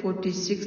46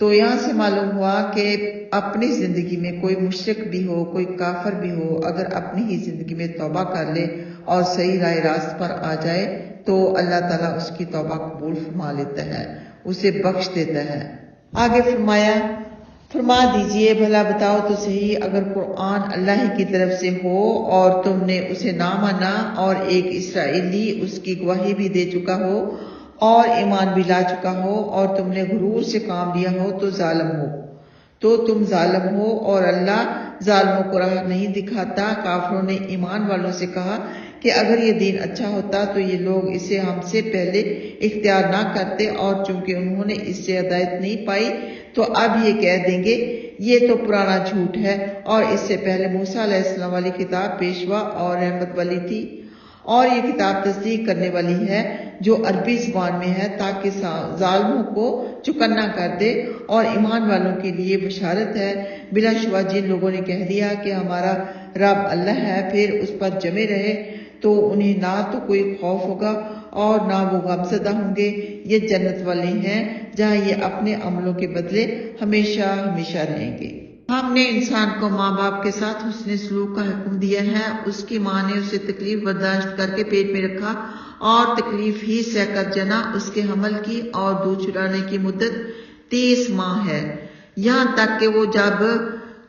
تو یہاں سے معلوم ہوا کہ اپنی زندگی میں کوئی مشرک بھی ہو، کوئی کافر بھی ہو، اگر اپنی ہی زندگی میں توبہ کر لے اور صحیح راہ راست پر آ جائے تو اللہ تعالیٰ اس کی توبہ قبول فرما لیتا ہے، اسے بخش دیتا ہے۔ آگے فرما دیجئے بھلا بتاؤ تو صحیح، اگر قرآن اللہ ہی کی طرف سے ہو اور تم نے اسے نہ مانا اور ایک اسرائیلی اس کی گواہی بھی دے چکا ہو اور ایمان بھی لا چکا ہو اور تم نے غرور سے کام لیا ہو تو تم ظالم ہو اور اللہ ظالموں کو راہ نہیں دکھاتا۔ کافروں نے ایمان والوں سے کہا کہ اگر یہ دین اچھا ہوتا تو یہ لوگ اسے ہم سے پہلے اختیار نہ کرتے، اور چونکہ انہوں نے اس سے ہدایت نہیں پائی تو اب یہ کہہ دیں گے یہ تو پرانا جھوٹ ہے، اور اس سے پہلے موسیٰ علیہ السلام والی کتاب پیشوا اور رحمت والی تھی، اور یہ کتاب تصدیق کرنے والی ہے جو عربی زبان میں ہے، تاکہ ظالموں کو چکنا کر دے، اور ایمان والوں کے لیے بشارت ہے۔ بلا شبہ جن لوگوں نے کہہ دیا کہ ہمارا رب اللہ ہے، پھر اس پر جمے رہے تو انہیں نہ تو کوئی خوف ہوگا اور نہ وہ غمزدہ ہوں گے۔ یہ جنت والے ہیں جہاں یہ اپنے عملوں کے بدلے ہمیشہ ہمیشہ رہیں گے۔ ہم نے انسان کو ماں باپ کے ساتھ حسن سلوک کا حکم دیا ہے۔ اس کی ماں نے اسے تکلیف برداشت کر کے پیٹ میں رکھا اور تکلیف ہی سہ کر جنا۔ اس کے حمل کی اور دودھ چلانے کی مدت 30 ماہ ہے، یہاں تک کہ وہ جب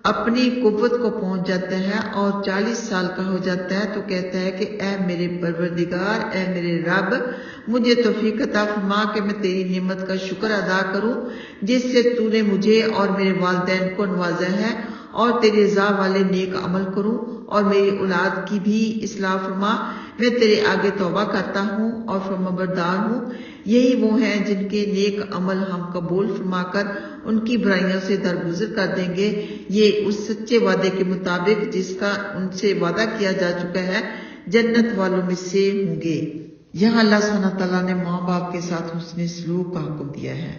اپنی قوت کو پہنچ جاتا ہے اور 40 سال کا ہو جاتا ہے تو کہتا ہے کہ اے میرے پروردگار، اے میرے رب، مجھے توفیق عطا فرما کہ میں تیری نعمت کا شکر ادا کروں جس سے تو نے مجھے اور میرے والدین کو نوازا ہے، اور تیری رضا والے نیک عمل کروں اور میری اولاد کی بھی اصلاح فرما۔ میں تیرے آگے توبہ کرتا ہوں اور فرمانبردار ہوں۔ یہی وہ ہیں جن کے نیک عمل ہم قبول فرما کر ان کی برائیوں سے درگزر کر دیں گے، یہ اس سچے وعدے کے مطابق جس کا ان سے وعدہ کیا جا چکا ہے، جنت والوں میں سے ہوں گے۔ یہاں اللہ سبحانہ تعالیٰ نے ماں باپ کے ساتھ حسن سلوک کا حکم دیا ہے۔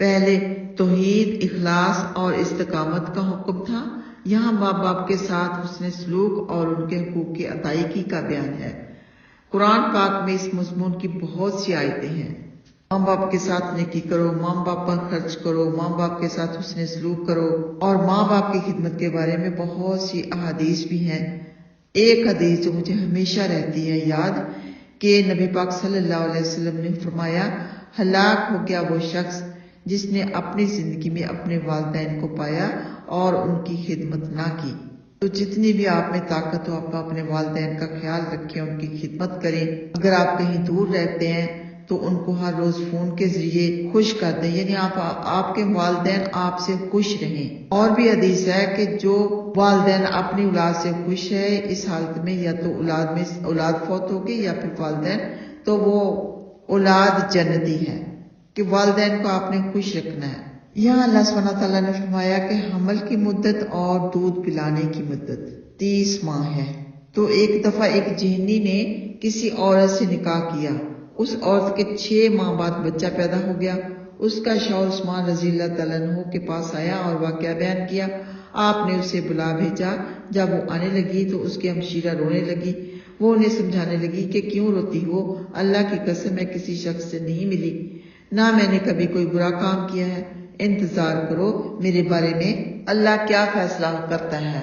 پہلے توحید، اخلاص اور استقامت کا حکم تھا، یہاں ماں باپ کے ساتھ حسن سلوک اور ان کے حقوق کی ادائیگی کا بیان ہے۔ قرآن پاک میں اس مضمون کی بہت سی آیتیں ہیں۔ ماں باپ کے ساتھ نیکی کرو، ماں باپ پر خرچ کرو، ماں باپ کے ساتھ حسن سلوک کرو، اور ماں باپ کی خدمت کے بارے میں بہت سی احادیث بھی ہیں۔ ایک حدیث جو مجھے ہمیشہ رہتی ہے یاد کہ نبی پاک صلی اللہ علیہ وسلم نے فرمایا، ہلاک ہو گیا وہ شخص جس نے اپنی زندگی میں اپنے والدین کو پایا اور ان کی خدمت نہ کی۔ تو جتنی بھی آپ میں طاقت ہو آپ اپنے والدین کا خیال رکھیں، ان کی خدمت کریں۔ اگر آپ کہیں دور رہتے ہیں تو ان کو ہر روز فون کے ذریعے خوش کر دیں، یعنی آپ کے والدین آپ سے خوش رہیں۔ اور بھی حدیث ہے کہ جو والدین اپنی اولاد سے خوش ہے اس حالت میں یا تو اولاد فوت ہوگی یا پھر والدین، تو وہ اولاد جنتی ہے، کہ والدین کو آپ نے خوش رکھنا ہے۔ یہاں اللہ سبحانہ تعالیٰ نے فرمایا کہ حمل کی مدت اور دودھ پلانے کی مدت 30 ماہ ہے۔ تو ایک دفعہ ایک جہنی نے کسی عورت سے نکاح کیا، اس عورت کے 6 ماہ بعد بچہ پیدا ہو گیا۔ اس کا شوہر عثمان رضی اللہ تعالیٰ عنہ کے پاس آیا اور واقعہ بیان کیا۔ آپ نے اسے بلا بھیجا۔ جب وہ آنے لگی تو اس کی ہمشیرہ رونے لگی۔ وہ انہیں سمجھانے لگی کہ کیوں روتی ہو، اللہ کی قسم میں کسی شخص سے نہیں ملی، نہ میں نے کبھی کوئی برا کام کیا ہے، انتظار کرو میرے بارے میں اللہ کیا فیصلہ کرتا ہے۔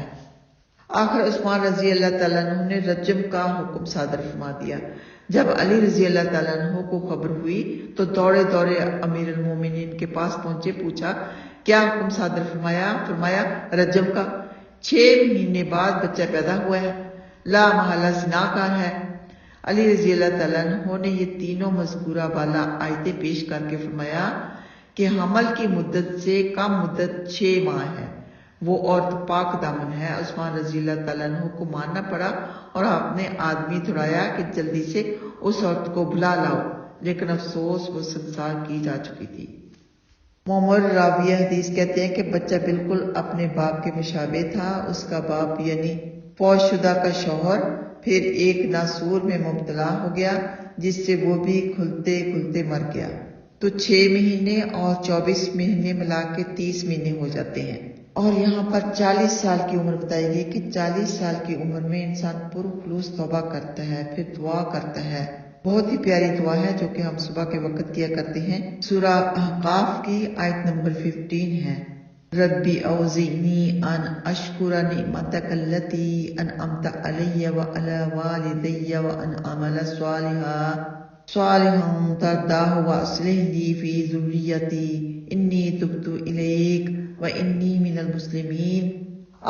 آخر عثمان رضی اللہ تعالیٰ عنہ نے رجم کا حکم صادر فرما دیا۔ جب علی رضی اللہ تعالیٰ عنہ کو خبر ہوئی تو دوڑے امیر المومنین کے پاس پہنچے، پوچھا کیا حکم صادر فرمایا رجم کا، 6 مہینے بعد بچہ پیدا ہوا ہے، لا محالہ زناکار ہے۔ علی رضی اللہ تعالیٰ عنہ نے یہ تینوں مذکورہ بالا آیتیں پیش کر کے فرمایا کہ حمل کی مدت سے کم مدت 6 ماہ ہے، وہ عورت پاک دامن ہے۔ عثمان رضی اللہ تعالیٰ عنہ کو ماننا پڑا اور آپ نے آدمی دھڑایا کہ جلدی سے اس عورت کو بلا لاؤ، لیکن افسوس وہ سنسار کی جا چکی تھی۔ معمر راویہ حدیث کہتے ہیں کہ بچہ بالکل اپنے باپ کے مشابہ تھا۔ اس کا باپ یعنی فوت شدہ کا شوہر پھر ایک ناسور میں مبتلا ہو گیا جس سے وہ بھی کھلتے کھلتے مر گیا۔ تو 6 مہینے اور 24 مہینے ملا کے 30 مہینے ہو جاتے ہیں۔ اور یہاں پر 40 سال کی عمر بتائی گئی کہ 40 سال کی عمر میں انسان پرخلوص توبہ کرتا ہے، پھر دعا کرتا ہے، بہت ہی پیاری دعا ہے جو کہ ہم صبح کے وقت کیا کرتے ہیں۔ سورہ احقاف کی آیت نمبر 15 ہے، ربی اوزعنی ان اشکر نعمتک التی انعمت علی وعلی والدی وان اعمل صالحا ترضاہ واصلح لی فی ذریتی انی تبت الیک وانی من المسلمین۔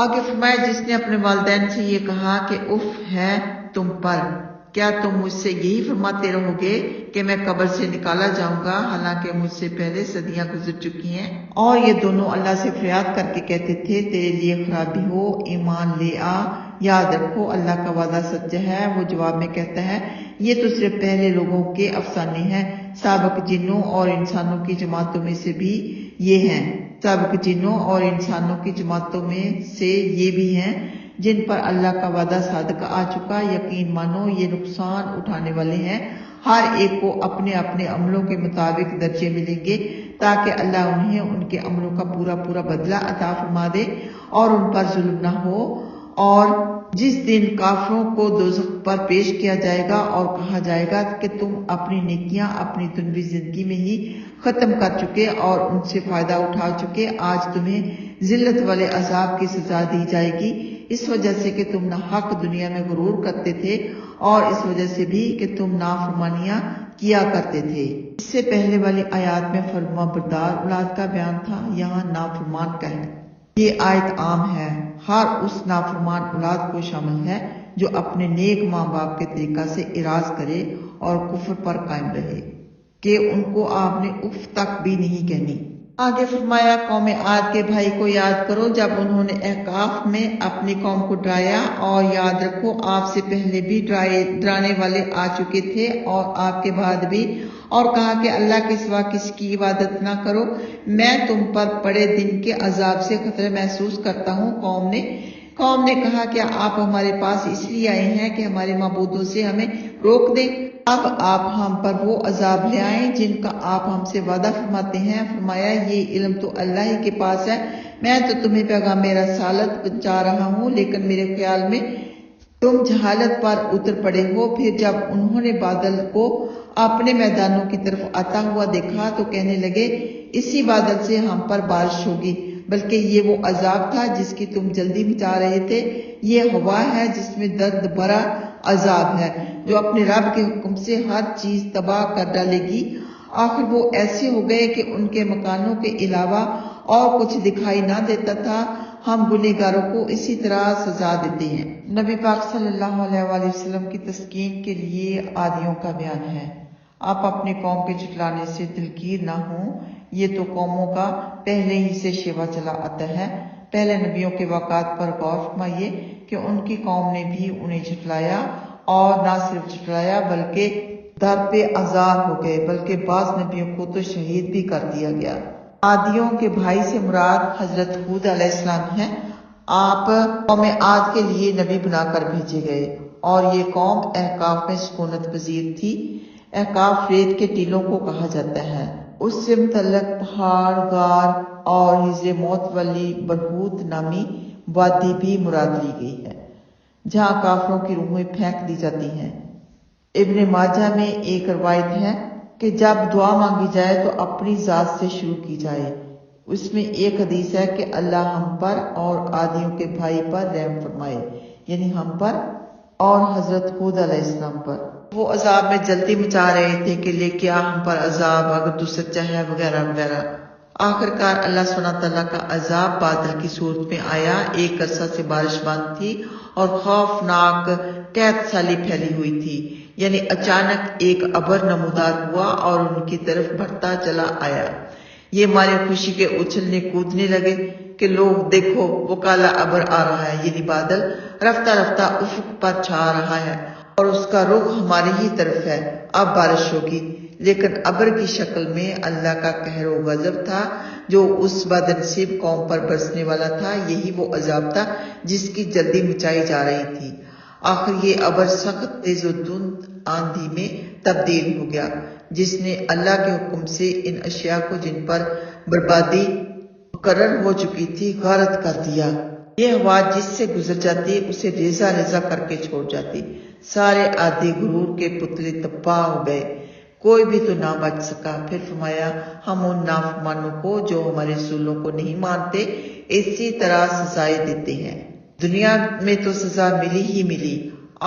آگے فرمایا، جس نے اپنے والدین سے یہ کہا کہ اف ہے تم پر، کیا تم مجھ سے یہی فرماتے رہو گے کہ میں قبر سے نکالا جاؤں گا حالانکہ مجھ سے پہلے صدیاں گزر چکی ہیں؟ اور یہ دونوں اللہ سے فریاد کر کے کہتے تھے، تیرے لیے خرابی ہو، ایمان لے آ، یاد رکھو اللہ کا وعدہ سچا ہے۔ وہ جواب میں کہتا ہے، یہ تو صرف پہلے لوگوں کے افسانے ہیں، سابق جنوں اور انسانوں کی جماعتوں میں سے بھی یہ ہیں، سابق جنوں اور انسانوں کی جماعتوں میں سے یہ بھی ہیں جن پر اللہ کا وعدہ صادق آ چکا۔ یقین مانو یہ نقصان اٹھانے والے ہیں، ہر ایک کو اپنے اپنے عملوں کے مطابق درجے ملیں گے تاکہ اللہ انہیں ان کے عملوں کا پورا پورا بدلہ عطا فرما دے اور ان پر ظلم نہ ہو۔ اور جس دن کافروں کو دوزخ پر پیش کیا جائے گا اور کہا جائے گا کہ تم اپنی نیکیاں اپنی دنیوی زندگی میں ہی ختم کر چکے اور ان سے فائدہ اٹھا چکے، آج تمہیں ذلت والے عذاب کی سزا دی جائے گی، اس وجہ سے کہ تم نہ حق دنیا میں غرور کرتے تھے اور اس وجہ سے بھی کہ تم نافرمانیاں کیا کرتے تھے۔ اس سے پہلے والی آیات میں فرما بردار اولاد کا بیان تھا، یہاں نافرمان کا ہے۔ یہ آیت عام ہے، ہر اس نافرمان اولاد کو شامل ہے جو اپنے نیک ماں باپ کے طریقہ سے اعراض کرے اور کفر پر قائم رہے کہ ان کو آپ نے اف تک بھی نہیں کہنی۔ آگے فرمایا، قوم عاد کے بھائی کو یاد کرو جب انہوں نے احقاف میں اپنی قوم کو ڈرایا، اور یاد رکھو آپ سے پہلے بھی ڈرانے والے آ چکے تھے اور آپ کے بعد بھی، اور کہا کہ اللہ کے سوا کسی کی عبادت نہ کرو، میں تم پر بڑے دن کے عذاب سے خطرہ محسوس کرتا ہوں۔ قوم نے کہا، کیا آپ ہمارے پاس اس لیے آئے ہیں کہ ہمارے معبودوں سے ہمیں روک دیں؟ اب آپ ہم پر وہ عذاب لے آئیں جن کا آپ ہم سے وعدہ فرماتے ہیں۔ فرمایا، یہ علم تو اللہ ہی کے پاس ہے، میں تو تمہیں پیغام رسالت پہنچا رہا ہوں، لیکن میرے خیال میں تم جہالت پر اتر پڑے ہو۔ پھر جب انہوں نے بادل کو اپنے میدانوں کی طرف آتا ہوا دیکھا تو کہنے لگے، اسی بادل سے ہم پر بارش ہوگی، بلکہ یہ وہ عذاب تھا جس کی تم جلدی مچا رہے تھے۔ یہ ہوا ہے جس میں درد بھرا عذاب ہے، جو اپنے رب کے حکم سے ہر چیز تباہ کر ڈالے گی۔ آخر وہ ایسے ہو گئے کہ ان کے مکانوں کے علاوہ اور کچھ دکھائی نہ دیتا تھا۔ ہم گنہگاروں کو اسی طرح سزا دیتے ہیں۔ نبی پاک صلی اللہ علیہ وآلہ وسلم کی تسکین کے لیے عادیوں کا بیان ہے، آپ اپنی قوم کے جھٹلانے سے دلگیر نہ ہوں، یہ تو قوموں کا پہلے ہی سے شیوا چلا آتا ہے۔ پہلے نبیوں کے واقعات پر غور فرمائیے کہ ان کی قوم نے بھی انہیں جھٹلایا، اور نہ صرف جھٹلایا بلکہ در پہ آزار ہو گئے، بلکہ بعض نبیوں کو تو شہید بھی کر دیا گیا۔ عادیوں کے بھائی سے مراد حضرت ہود علیہ السلام ہیں۔ آپ قوم عاد کے لیے نبی بنا کر بھیجے گئے، اور یہ قوم احقاف میں سکونت پذیر تھی۔ احقاف ریت کے ٹیلوں کو کہا جاتا ہے۔ اس سے متعلق پہاڑ، غار اور حجر موت والی برہوت نامی وادی بھی مراد لی گئی ہے، جہاں کافروں کی روحیں پھینک دی جاتی ہیں۔ ابن ماجہ میں ایک روایت ہے کہ جب دعا مانگی جائے تو اپنی ذات سے شروع کی جائے۔ اس میں ایک حدیث ہے کہ اللہ ہم پر اور عادیوں کے بھائی پر رحم فرمائے، یعنی ہم پر اور حضرت ہود علیہ السلام پر۔ وہ عذاب میں جلدی مچا رہے تھے کہ لے کے آ ہم پر عذاب اگر تو سچا ہے، وغیرہ وغیرہ۔ آخرکار اللہ سبحانہ تعالیٰ کا عذاب بادل کی صورت میں آیا، ایک عرصہ سے بارش بند تھی اور خوفناک قحط سالی پھیلی ہوئی تھی، یعنی اچانک ایک ابر نمودار ہوا اور ان کی طرف بڑھتا چلا آیا۔ یہ مارے خوشی کے اچھلنے کودنے لگے کہ لوگ دیکھو وہ کالا ابر آ رہا ہے، یعنی بادل رفتہ رفتہ افق پر چھا رہا ہے اور اس کا رخ ہماری ہی طرف ہے، اب بارش ہوگی۔ لیکن ابر کی شکل میں اللہ کا قہر و غضب تھا جو اس بدنصیب قوم پر برسنے والا تھا۔ یہی وہ عذاب تھا جس کی جلدی مچائی جا رہی تھی۔ آخر یہ ابر سخت تیز و دھند آندھی میں تبدیل ہو گیا، جس نے اللہ کے حکم سے ان اشیاء کو جن پر بربادی مقرر ہو چکی تھی غارت کر دیا۔ یہ ہوا جس سے گزر جاتی اسے ریزہ ریزہ کر کے چھوڑ جاتی۔ سارے عادی غرور کے پتلے تباہ ہو گئے، کوئی بھی تو نہ بچ سکا۔ پھر فرمایا ہم ان نافرمانوں کو جو ہمارے رسولوں کو نہیں مانتے اسی طرح سزائیں دیتے ہیں۔ دنیا میں تو سزا ملی ہی ملی،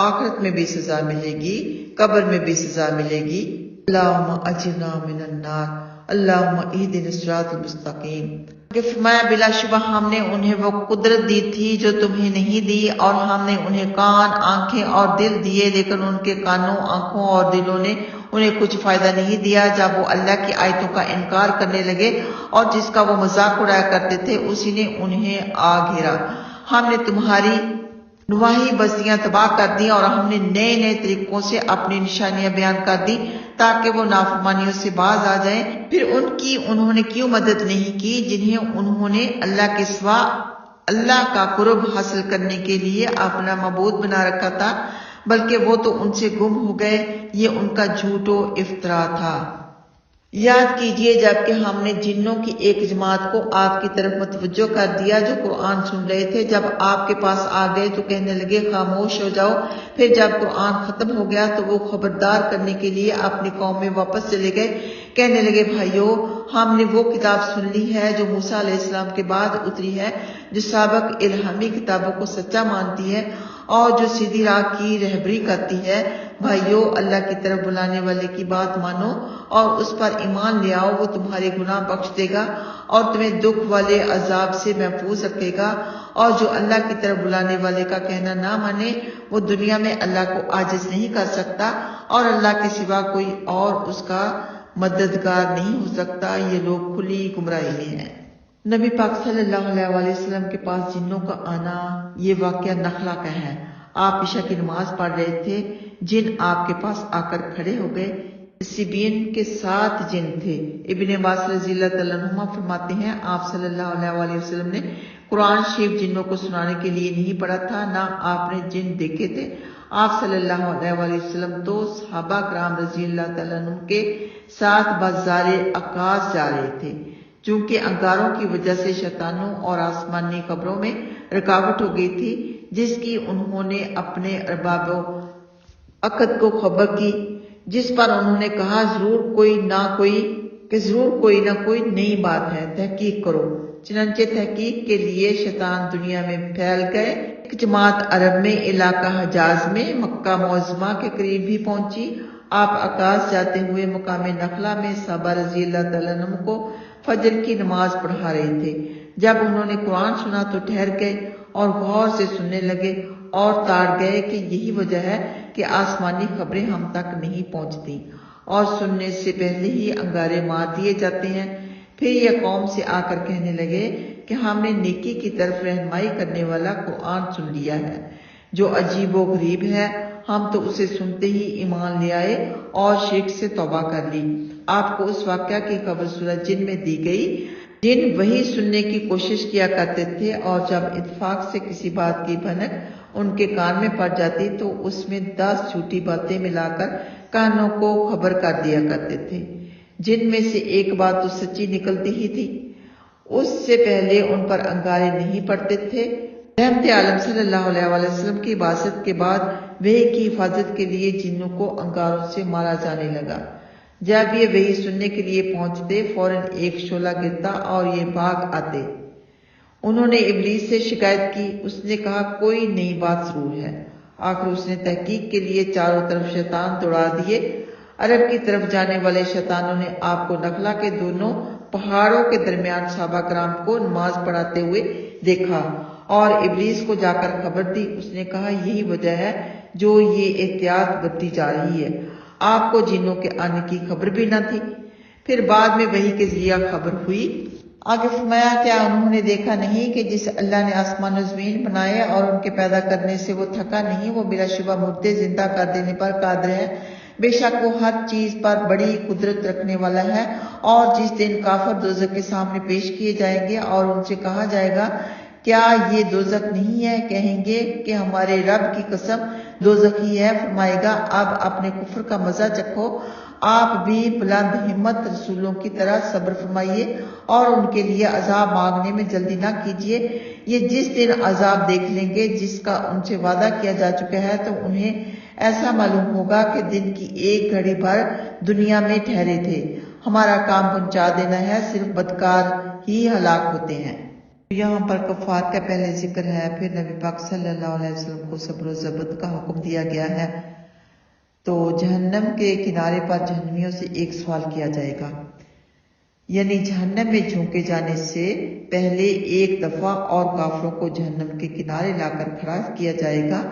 آخرت میں بھی سزا ملے گی، قبر میں بھی سزا ملے گی۔ اللہم اجرنا من النار، اللہم اہدنا الصراط المستقیم۔ کہ فرمایا بلا شبہ ہم نے انہیں وہ قدرت دی تھی جو تمہیں نہیں دی، اور ہم نے انہیں کان، آنکھیں اور دل دیے، لیکن ان کے کانوں، آنکھوں اور دلوں نے انہیں کچھ فائدہ نہیں دیا۔ جب وہ اللہ کی آیتوں کا انکار کرنے لگے اور جس کا وہ مذاق اڑایا کرتے تھے اسی نے انہیں آ گھیرا۔ ہم نے تمہاری نواحی بستیاں تباہ کر دی اور ہم نے نئے نئے طریقوں سے اپنی نشانیاں بیان کر دی تاکہ وہ نافرمانیوں سے باز آ جائیں۔ پھر ان کی انہوں نے کیوں مدد نہیں کی جنہیں انہوں نے اللہ کے سوا اللہ کا قرب حاصل کرنے کے لیے اپنا معبود بنا رکھا تھا، بلکہ وہ تو ان سے گم ہو گئے۔ یہ ان کا جھوٹ و افطرا تھا۔ یاد کیجئے جب کہ ہم نے جنوں کی ایک جماعت کو آپ کی طرف متوجہ کر دیا جو قرآن سن رہے تھے، جب آپ کے پاس آ گئے تو کہنے لگے خاموش ہو جاؤ۔ پھر جب قرآن ختم ہو گیا تو وہ خبردار کرنے کے لیے اپنی قوم میں واپس چلے گئے، کہنے لگے بھائیو، ہم نے وہ کتاب سن لی ہے جو موسیٰ علیہ السلام کے بعد اتری ہے، جو سابق الہامی کتابوں کو سچا مانتی ہے اور جو سیدھی راہ کی رہبری کرتی ہے۔ بھائیو، اللہ کی طرف بلانے والے کی بات مانو اور اس پر ایمان لے آؤ، وہ تمہارے گناہ بخش دے گا اور تمہیں دکھ والے عذاب سے محفوظ رکھے گا۔ اور جو اللہ کی طرف بلانے والے کا کہنا نہ مانے وہ دنیا میں اللہ کو عاجز نہیں کر سکتا اور اللہ کے سوا کوئی اور اس کا مددگار نہیں ہو سکتا۔ یہ لوگ کھلی گمراہی میں ہیں۔ نبی پاک صلی اللہ علیہ وآلہ وسلم کے پاس جنوں کا آنا، یہ واقعہ نخلا کا ہے۔ آپ عشاء کی نماز پڑھ رہے تھے، جن آپ کے پاس آ کر کھڑے ہو گئے۔ سبین کے 7 جن تھے۔ ابن عباس رضی اللہ عنہما فرماتے ہیں آپ صلی اللہ علیہ وآلہ وسلم نے قرآن شریف جنوں کو سنانے کے لیے نہیں پڑھا تھا، نہ آپ نے جن دیکھے تھے۔ آپ صلی اللہ علیہ وآلہ وسلم تو صحابہ کرام رضی اللہ عنہ کے ساتھ بازار عکاظ جا رہے تھے، چونکہ انگاروں کی وجہ سے شیطانوں اور آسمانی خبروں میں رکاوٹ ہو گئی تھی، جس کی انہوں نے اپنے ارباب عقد کو خبر کی، جس پر انہوں نے کہا ضرور کوئی نہ کوئی نئی بات ہے، تحقیق کرو۔ چنانچہ تحقیق کے لیے شیطان دنیا میں پھیل گئے۔ ایک جماعت عرب میں علاقہ حجاز میں مکہ معظمہ کے قریب بھی پہنچی۔ آپ عکاظ جاتے ہوئے مقام نخلا میں صحابہ رضی اللہ تعالیٰ عنہ کو فجر کی نماز پڑھا رہے تھے۔ جب انہوں نے قرآن سنا تو ٹھہر گئے اور غور سے سننے لگے اور تاڑ گئے کہ یہی وجہ ہے کہ آسمانی خبریں ہم تک نہیں پہنچتی اور سننے سے پہلے ہی انگارے مار دیے جاتے ہیں۔ پھر یہ قوم سے آ کر کہنے لگے کہ ہم نے نیکی کی طرف رہنمائی کرنے والا قرآن سن لیا ہے جو عجیب و غریب ہے، ہم تو اسے سنتے ہی ایمان لے آئے اور شرک سے توبہ کر لی۔ آپ کو اس واقعہ کی خبر سورۃ جن میں دی گئی۔ جن وہی سننے کی کوشش کیا کرتے تھے اور جب اتفاق سے کسی بات کی بھنک ان کے کان میں پڑ جاتی تو اس میں 10 جھوٹی باتیں ملا کر کانوں کو خبر کر دیا کرتے تھے، جن میں سے ایک بات تو سچی نکلتی ہی تھی۔ اس سے پہلے ان پر انگارے نہیں پڑتے تھے۔ رحمت عالم صلی اللہ علیہ وآلہ وسلم کی بعثت کے بعد وحی کی حفاظت کے لیے جنوں کو انگاروں سے مارا جانے لگا۔ جب یہ وحی سننے کے لیے پہنچتے فوراً ایک شعلہ گرتا اور یہ بھاگ آتے۔ انہوں نے ابلیس سے شکایت کی، اس نے کہا کوئی نئی بات ضرور ہے۔ آخر اس نے تحقیق کے لیے چاروں طرف شیطان دوڑا دیے۔ عرب کی طرف جانے والے شیطانوں نے آپ کو نخلا کے دونوں پہاڑوں کے درمیان صحابہ کرام کو نماز پڑھاتے ہوئے دیکھا اور ابلیس کو جا کر خبر دی۔ اس نے کہا یہی وجہ ہے جو یہ احتیاط برتی جا رہی ہے، آپ کو جنوں کے آنے کی خبر بھی نہ تھی۔ پھر بعد میں وحی کے ذریعہ خبر ہوئی۔ آگے فرمایا کیا انہوں نے دیکھا نہیں کہ جس اللہ نے آسمان و زمین بنائے اور ان کے پیدا کرنے سے وہ تھکا نہیں، وہ بلا شبہ مردے زندہ کر دینے پر قادر ہے۔ بے شک وہ ہر چیز پر بڑی قدرت رکھنے والا ہے۔ اور جس دن کافر دوزخ کے سامنے پیش کیے جائیں گے اور ان سے کہا جائے گا کیا یہ دوزخ نہیں ہے، کہیں گے کہ ہمارے رب کی قسم دوزخ ہی ہے۔ فرمائے گا اب اپنے کفر کا مزہ چکھو، آپ بھی بلند ہمت رسولوں کی طرح صبر فرمائیے اور ان کے لیے عذاب مانگنے میں جلدی نہ کیجیے۔ یہ جس دن عذاب دیکھ لیں گے جس کا ان سے وعدہ کیا جا چکا ہے تو انہیں ایسا معلوم ہوگا کہ دن کی ایک گھڑی بھر دنیا میں ٹھہرے تھے۔ ہمارا کام پہنچا دینا ہے، صرف بدکار ہی ہلاک ہوتے ہیں۔ یہاں پر کفار کا پہلے ذکر ہے، پھر نبی پاک صلی اللہ علیہ وسلم کو صبر و ضبط کا حکم دیا گیا ہے۔ تو جہنم کے کنارے پر جہنمیوں سے ایک سوال کیا جائے گا، یعنی جہنم میں جھونکے جانے سے پہلے ایک دفعہ اور کافروں کو جہنم کے کنارے لا کر کھڑا کیا جائے گا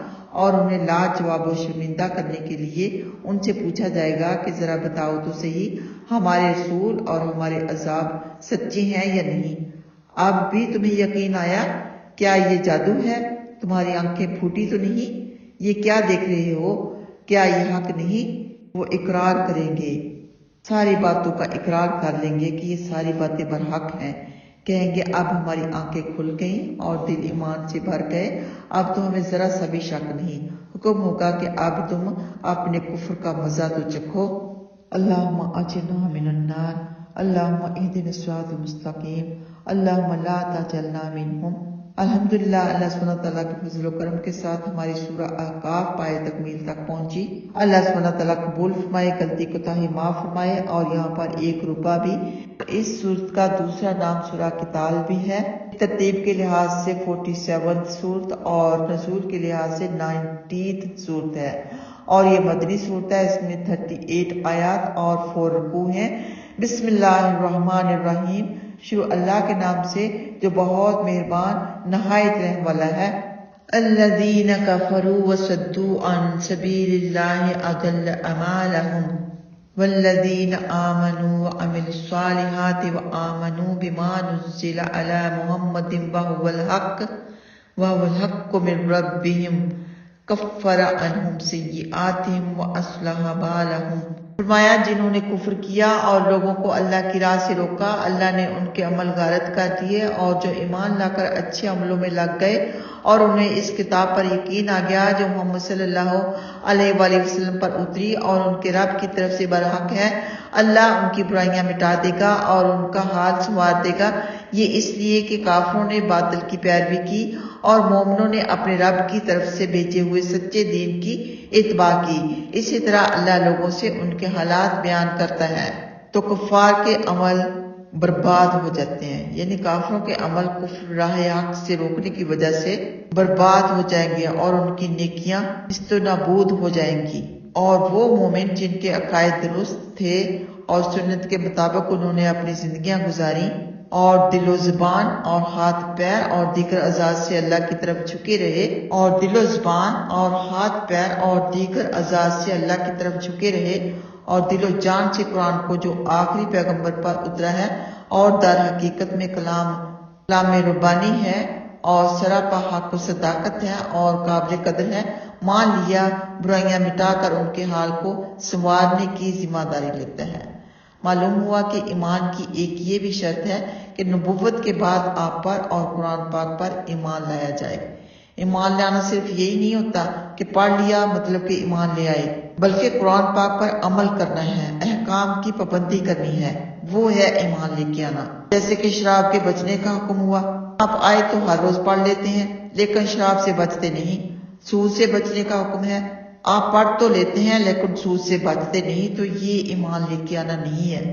اور انہیں لاجواب و شرمندہ کرنے کے لیے ان سے پوچھا جائے گا کہ ذرا بتاؤ تو صحیح ہمارے رسول اور ہمارے عذاب سچے ہیں یا نہیں؟ اب بھی تمہیں یقین آیا؟ کیا یہ جادو ہے؟ تمہاری آنکھیں پھوٹی تو نہیں؟ یہ کیا دیکھ رہے ہو؟ کیا یہ حق نہیں؟ وہ اقرار کریں گے، ساری باتوں کا اقرار کر لیں گے کہ یہ ساری باتیں برحق ہیں۔ کہیں گے اب ہماری آنکھیں کھل گئیں اور دل ایمان سے بھر گئے، اب تو ہمیں ذرا سا بھی شک نہیں۔ حکم ہوگا کہ اب تم اپنے کفر کا مزہ تو چکھو۔ اللہم اجرنا من النار، اللہم اہدنا الصراط المستقیم، اللہم لا تجعلنا منہم۔ الحمدللہ اللہ سبحانہ تعالیٰ کے فضل و کرم کے ساتھ ہماری سورہ احقاف پائے تکمیل تک پہنچی۔ اللہ سبحانہ تعالیٰ قبول فرمائے، غلطی کوتاہی معاف فرمائے۔ اور یہاں پر ایک رکوع بھی، اس سورت کا دوسرا نام سورہ قتال بھی ہے۔ ترتیب کے لحاظ سے 47 سورت اور نزول کے لحاظ سے 19 سورت ہے، اور یہ مدنی سورت ہے۔ اس میں 38 آیات اور 4 رکوع ہیں۔ بسم اللہ الرحمن الرحیم، شروع اللہ کے نام سے جو بہت مہربان نہایت رحم والا ہے۔ الذین کفروا وصدوا عن سبیل اللہ اضل اعمالهم والذین آمنوا وعملوا الصالحات وآمنوا بما نزل علی محمد وهو الحق من ربهم کفر عنہم سیئاتہم واصلح بالہم۔ فرمایا جنہوں نے کفر کیا اور لوگوں کو اللہ کی راہ سے روکا، اللہ نے ان کے عمل غارت کر دیے، اور جو ایمان لا کر اچھے عملوں میں لگ گئے اور انہیں اس کتاب پر یقین آ گیا جو محمد صلی اللہ علیہ وآلہ وسلم پر اتری اور ان کے رب کی طرف سے برحق ہے، اللہ ان کی برائیاں مٹا دے گا اور ان کا حال سنوار دے گا۔ یہ اس لیے کہ کافروں نے باطل کی پیروی کی اور مومنوں نے اپنے رب کی طرف سے بھیجے ہوئے سچے دین کی اتباع کی۔ اسی طرح اللہ لوگوں سے ان کے حالات بیان کرتا ہے تو کفار کے عمل برباد ہو جاتے ہیں، یعنی کافروں کے عمل کفر راہ حق سے روکنے کی وجہ سے برباد ہو جائیں گے اور ان کی نیکیاں نیست و نابود ہو جائیں گی۔ اور وہ مومن جن کے عقائد درست تھے اور سنت کے مطابق انہوں نے اپنی زندگیاں گزاری اور دل و زبان اور ہاتھ پیر اور دیگر اعضاء سے اللہ کی طرف جھکے رہے، اور دل و زبان اور ہاتھ پیر اور دیگر اعضاء سے اللہ کی طرف جھکے رہے، اور دل و جان سے قرآن کو جو آخری پیغمبر پر اترا ہے اور در حقیقت میں کلام ربانی ہے اور سراپا حق و صداقت ہے اور قابل قدر ہے، مان لیا، برائیاں مٹا کر ان کے حال کو سنوارنے کی ذمہ داری لیتا ہے۔ معلوم ہوا کہ ایمان کی ایک یہ بھی شرط ہے کہ نبوت کے بعد آپ پر اور قرآن پاک پر ایمان لایا جائے۔ ایمان لانا صرف یہی نہیں ہوتا کہ پڑھ لیا مطلب کہ ایمان لے آئے، بلکہ قرآن پاک پر عمل کرنا ہے، احکام کی پابندی کرنی ہے، وہ ہے ایمان لے کے آنا۔ جیسے کہ شراب کے بچنے کا حکم ہوا، آپ آئے تو ہر روز پڑھ لیتے ہیں لیکن شراب سے بچتے نہیں۔ سود سے بچنے کا حکم ہے، آپ پڑھ تو لیتے ہیں لیکن سود سے بچتے نہیں، تو یہ ایمان لے کے آنا نہیں ہے۔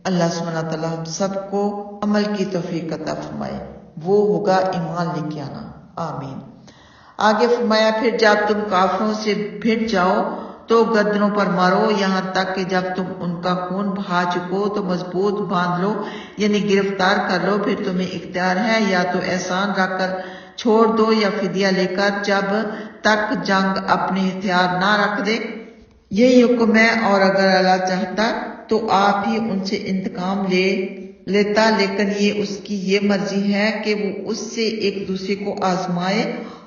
اللہ سبحانہ تعالیٰ ہم سب کو عمل کی توفیق عطا فرمائے، وہ ہوگا ایمان لے کے آنا، آمین۔ آگے فرمایا پھر جب تم کافروں سے بھٹ جاؤ تو گردنوں پر مارو یہاں تک کہ جب تم ان کا خون بہا چکو تو مضبوط باندھ لو، یعنی گرفتار کر لو، پھر تمہیں اختیار ہے یا تو احسان رکھ کر چھوڑ دو یا فدیہ لے کر جب تک جنگ اپنے ہتھیار نہ رکھ دے، یہی حکم ہے۔ اور اگر اللہ چاہتا تو آپ ہی ان سے انتقام لیتا، لیکن یہ اس کی یہ مرضی ہے کہ وہ اس سے ایک دوسرے کو آزمائے،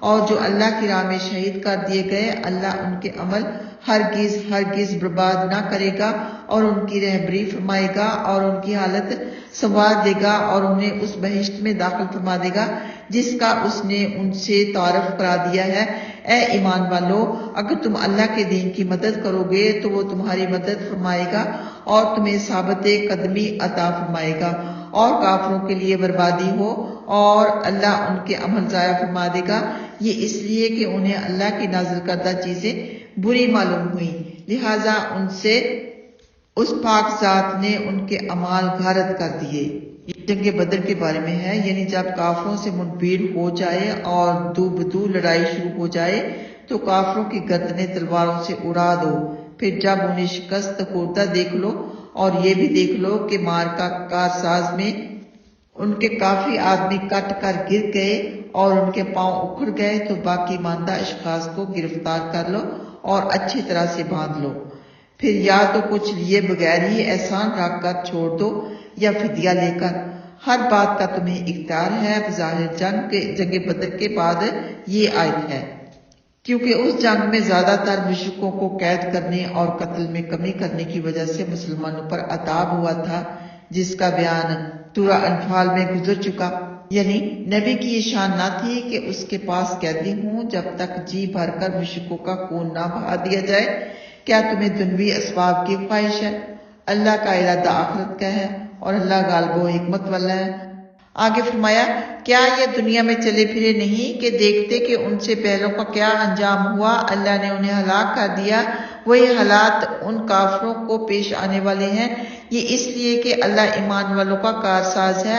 اور جو اللہ کی راہ میں شہید کر دیے گئے اللہ ان کے عمل ہرگز برباد نہ کرے گا، اور ان کی رہبری فرمائے گا اور ان کی حالت سنوار دے گا، اور انہیں اس بہشت میں داخل فرما دے گا جس کا اس نے ان سے تعارف کرا دیا ہے۔ اے ایمان والو، اگر تم اللہ کے دین کی مدد کرو گے تو وہ تمہاری مدد فرمائے گا اور تمہیں ثابت قدمی عطا فرمائے گا، اور کافروں کے لیے بربادی ہو اور اللہ ان کے عمل ضائع فرما دے گا، یہ اس لیے کہ انہیں اللہ کی نازل کردہ چیزیں بری معلوم ہوئیں، لہٰذا ان سے اس پاک ذات نے ان کے اعمال غارت کر دیے۔ یہ جنگ بدر کے بارے میں ہے، یعنی جب کافروں سے منبھیر ہو جائے اور دو بدو لڑائی شروع ہو جائے تو کافروں کی گردنیں تلواروں سے اڑا دو، پھر جب انہیں شکست خوردہ دیکھ لو اور یہ بھی دیکھ لو کہ مارکا کارساز میں ان کے کافی آدمی کٹ کر گر گئے اور ان کے پاؤں اکھڑ گئے تو باقی ماندہ اشخاص کو گرفتار کر لو اور اچھی طرح سے باندھ لو، پھر یا تو کچھ لیے بغیر ہی احسان رکھ کر چھوڑ دو یا فدیہ لے کر، ہر بات کا تمہیں اختیار ہے۔ بظاہر جنگ بدر کے بعد یہ آیت ہے کیونکہ اس جنگ میں زیادہ تر مشرکوں کو قید کرنے اور قتل میں کمی کرنے کی وجہ سے مسلمانوں پر عذاب ہوا تھا، جس کا بیان سورہ انفال میں گزر چکا، یعنی نبی کی یہ شان نہ تھی کہ اس کے پاس قیدی ہوں جب تک جی بھر کر مشرکوں کا خون نہ بہا دیا جائے۔ کیا تمہیں دنوی اسباب کی خواہش ہے؟ اللہ کا ارادہ آخرت کا ہے اور اللہ غالب و حکمت والا ہے۔ آگے فرمایا، کیا یہ دنیا میں چلے پھرے نہیں کہ دیکھتے کہ ان سے پہلوں کا کیا انجام ہوا، اللہ نے انہیں ہلاک کر دیا، وہی حالات ان کافروں کو پیش آنے والے ہیں، یہ اس لیے کہ اللہ ایمان والوں کا کارساز ہے۔